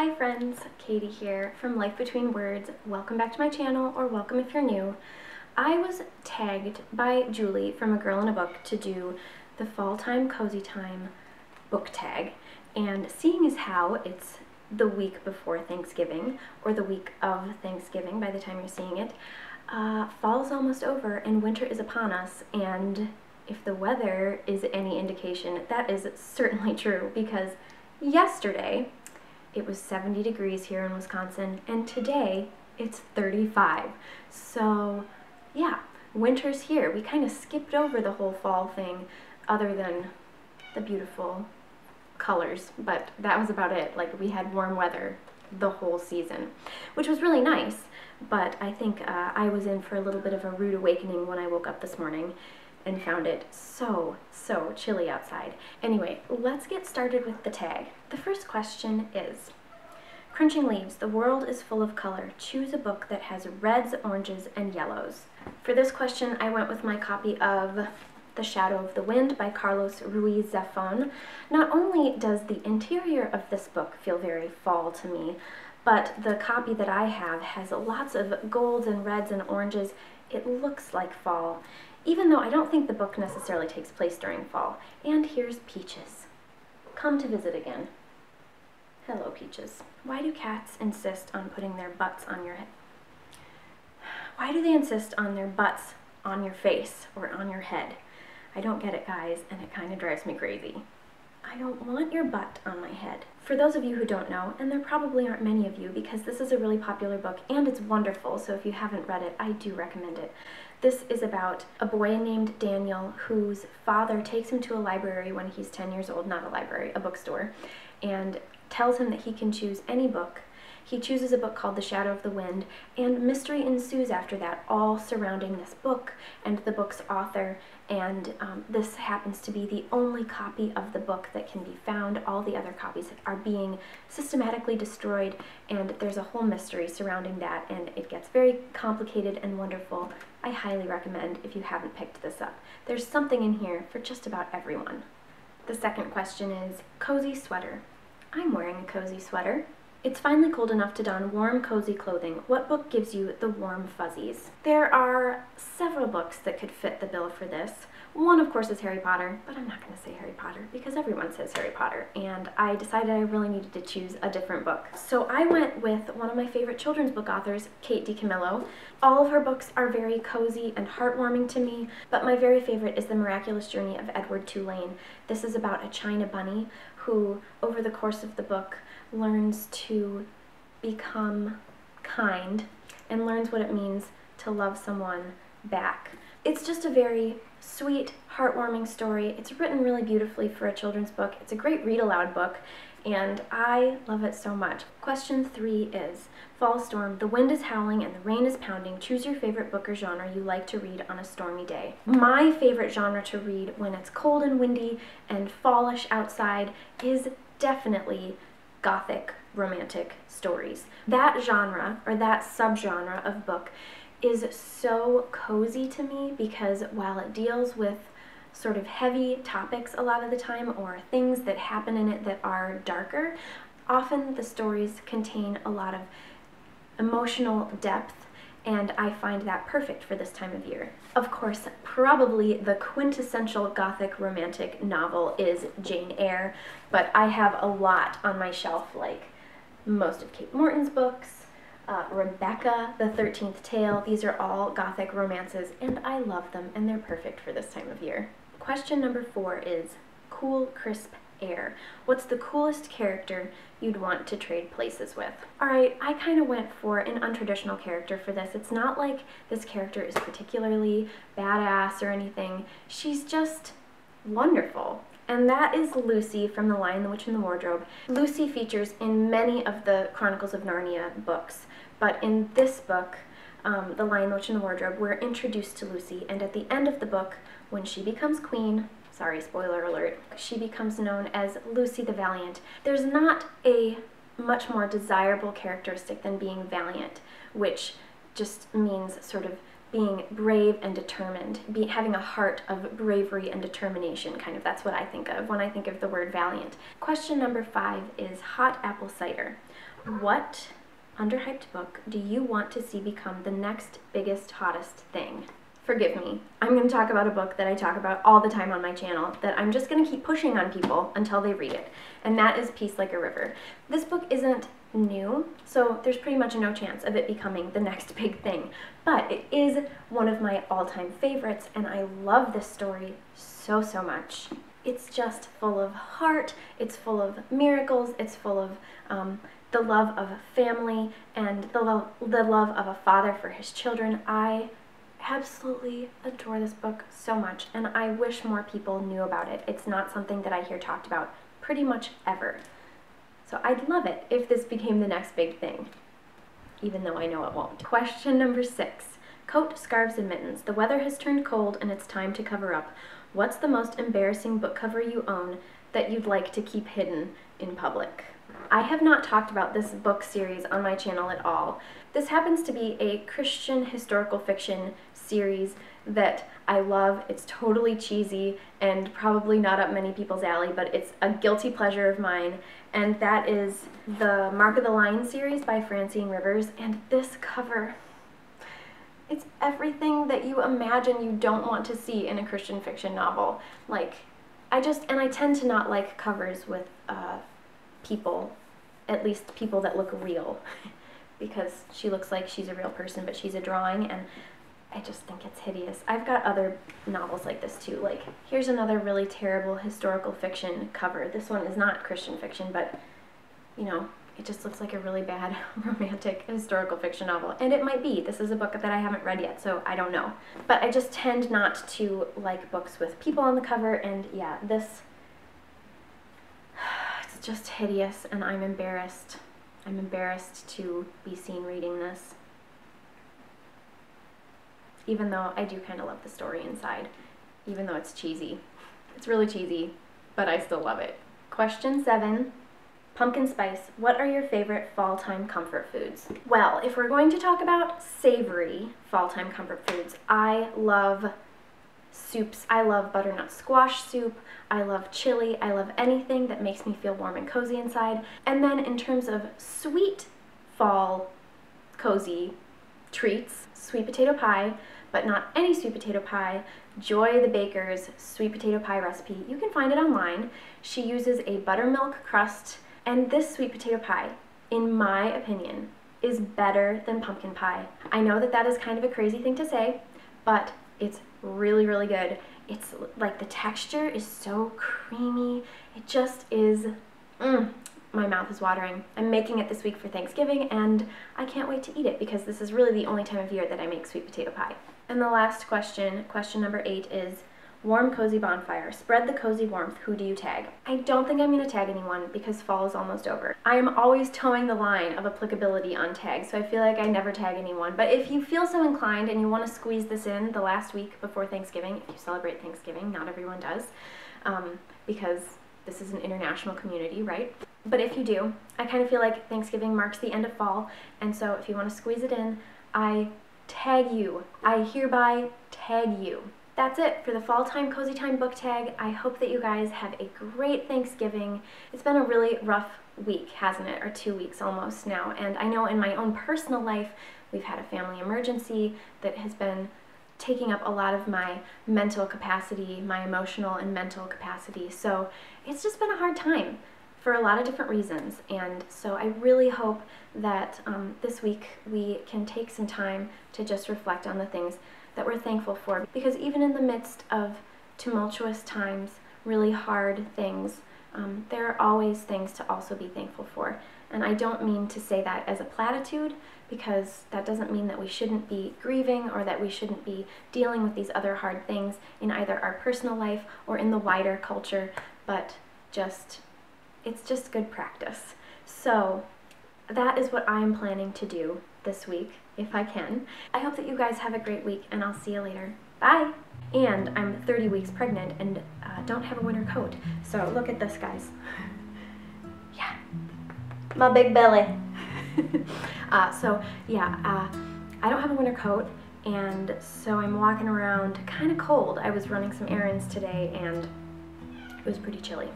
Hi friends, Katie here from Life Between Words. Welcome back to my channel, or welcome if you're new. I was tagged by Julie from A Girl in a Book to do the Fall Time Cozy Time book tag, and seeing as how it's the week before Thanksgiving, or the week of Thanksgiving by the time you're seeing it, fall is almost over and winter is upon us, and if the weather is any indication, that is certainly true, because yesterday it was 70 degrees here in Wisconsin, and today it's 35. So yeah, winter's here. We kind of skipped over the whole fall thing, other than the beautiful colors, but that was about it. Like, we had warm weather the whole season, which was really nice, but I think I was in for a little bit of a rude awakening when I woke up this morning and found it so chilly outside. Anyway, let's get started with the tag. The first question is, crunching leaves, the world is full of color. Choose a book that has reds, oranges, and yellows. For this question, I went with my copy of The Shadow of the Wind by Carlos Ruiz Zafón. Not only does the interior of this book feel very fall to me, but the copy that I have has lots of golds and reds and oranges. It looks like fall, even though I don't think the book necessarily takes place during fall. And here's Peaches. Come to visit again. Hello, Peaches. Why do cats insist on putting their butts on your head? Why do they insist on their butts on your face or on your head? I don't get it, guys, and it kind of drives me crazy. I don't want your butt on my head. For those of you who don't know, and there probably aren't many of you because this is a really popular book and it's wonderful, so if you haven't read it, I do recommend it. This is about a boy named Daniel whose father takes him to a library when he's 10 years old, not a library, a bookstore, and tells him that he can choose any book. He chooses a book called The Shadow of the Wind, and mystery ensues after that, all surrounding this book and the book's author, and this happens to be the only copy of the book that can be found. All the other copies are being systematically destroyed, and there's a whole mystery surrounding that, and it gets very complicated and wonderful. I highly recommend if you haven't picked this up. There's something in here for just about everyone. The second question is, cozy sweater. I'm wearing a cozy sweater. It's finally cold enough to don warm, cozy clothing. What book gives you the warm fuzzies? There are several books that could fit the bill for this. One, of course, is Harry Potter, but I'm not going to say Harry Potter because everyone says Harry Potter, and I decided I really needed to choose a different book. So I went with one of my favorite children's book authors, Kate DiCamillo. All of her books are very cozy and heartwarming to me, but my very favorite is The Miraculous Journey of Edward Tulane. This is about a China bunny who, over the course of the book, learns to become kind and learns what it means to love someone back. It's just a very sweet, heartwarming story. It's written really beautifully for a children's book. It's a great read-aloud book, and I love it so much. Question 3 is, fall storm, the wind is howling and the rain is pounding. Choose your favorite book or genre you like to read on a stormy day. My favorite genre to read when it's cold and windy and fallish outside is definitely Gothic romantic stories. That genre, or that subgenre of book, is so cozy to me because while it deals with sort of heavy topics a lot of the time, or things that happen in it that are darker, often the stories contain a lot of emotional depth, and I find that perfect for this time of year. Of course, probably the quintessential Gothic romantic novel is Jane Eyre, but I have a lot on my shelf, like most of Kate Morton's books, Rebecca, The 13th Tale. These are all Gothic romances, and I love them, and they're perfect for this time of year. Question number 4 is, cool, crisp air. What's the coolest character you'd want to trade places with? Alright, I kind of went for an untraditional character for this. It's not like this character is particularly badass or anything. She's just wonderful. And that is Lucy from The Lion, the Witch, and the Wardrobe. Lucy features in many of the Chronicles of Narnia books, but in this book, The Lion, the Witch, and the Wardrobe, we're introduced to Lucy, and at the end of the book, when she becomes queen, sorry, spoiler alert, she becomes known as Lucy the Valiant. There's not a much more desirable characteristic than being valiant, which just means sort of being brave and determined, having a heart of bravery and determination, kind of. That's what I think of when I think of the word valiant. Question number 5 is hot apple cider. What underhyped book do you want to see become the next biggest, hottest thing? Forgive me, I'm going to talk about a book that I talk about all the time on my channel that I'm just going to keep pushing on people until they read it, and that is Peace Like a River. This book isn't new, so there's pretty much no chance of it becoming the next big thing, but it is one of my all-time favorites, and I love this story so much. It's just full of heart, it's full of miracles, it's full of the love of a family and the love of a father for his children. I absolutely adore this book so much, and I wish more people knew about it. It's not something that I hear talked about pretty much ever. So I'd love it if this became the next big thing, even though I know it won't. Question number 6. Coat, scarves, and mittens. The weather has turned cold and it's time to cover up. What's the most embarrassing book cover you own that you'd like to keep hidden in public? I have not talked about this book series on my channel at all. This happens to be a Christian historical fiction series that I love. It's totally cheesy and probably not up many people's alley, but it's a guilty pleasure of mine, and that is the Mark of the Lion series by Francine Rivers. And this cover, it's everything that you imagine you don't want to see in a Christian fiction novel. Like, I tend to not like covers with people, at least people that look real, because she looks like she's a real person, but she's a drawing, and I just think it's hideous. I've got other novels like this too. Like, here's another really terrible historical fiction cover. This one is not Christian fiction, but, you know, it just looks like a really bad romantic historical fiction novel. And it might be. This is a book that I haven't read yet, so I don't know. But I just tend not to like books with people on the cover, and yeah, this, it's just hideous, and I'm embarrassed. I'm embarrassed to be seen reading this, even though I do kind of love the story inside, even though it's cheesy. It's really cheesy, but I still love it. Question 7, pumpkin spice. What are your favorite fall-time comfort foods? Well, if we're going to talk about savory fall-time comfort foods, I love soups. I love butternut squash soup. I love chili. I love anything that makes me feel warm and cozy inside. And then in terms of sweet fall cozy treats, sweet potato pie, but not any sweet potato pie. Joy the Baker's sweet potato pie recipe. You can find it online. She uses a buttermilk crust, and this sweet potato pie, in my opinion, is better than pumpkin pie. I know that that is kind of a crazy thing to say, but it's really, really good. It's like the texture is so creamy. It just is, my mouth is watering. I'm making it this week for Thanksgiving, and I can't wait to eat it because this is really the only time of year that I make sweet potato pie. And the last question, question number 8, is warm, cozy bonfire. Spread the cozy warmth. Who do you tag? I don't think I'm going to tag anyone because fall is almost over. I am always towing the line of applicability on tags, so I feel like I never tag anyone. But if you feel so inclined and you want to squeeze this in the last week before Thanksgiving, if you celebrate Thanksgiving, not everyone does, because this is an international community, right? But if you do, I kind of feel like Thanksgiving marks the end of fall, and so if you want to squeeze it in, I tag you. I hereby tag you. That's it for the Fall Time Cozy Time book tag. I hope that you guys have a great Thanksgiving. It's been a really rough week, hasn't it? Or 2 weeks almost now. And I know in my own personal life, we've had a family emergency that has been taking up a lot of my mental capacity, my emotional and mental capacity. So it's just been a hard time for a lot of different reasons. And so I really hope that this week we can take some time to just reflect on the things that we're thankful for, because even in the midst of tumultuous times, really hard things, there are always things to also be thankful for. And I don't mean to say that as a platitude, because that doesn't mean that we shouldn't be grieving or that we shouldn't be dealing with these other hard things in either our personal life or in the wider culture, but it's just good practice. So that is what I'm planning to do this week, if I can. I hope that you guys have a great week, and I'll see you later. Bye! And I'm 30 weeks pregnant and don't have a winter coat. So look at this, guys. Yeah, my big belly. I don't have a winter coat, and so I'm walking around kind of cold. I was running some errands today and it was pretty chilly.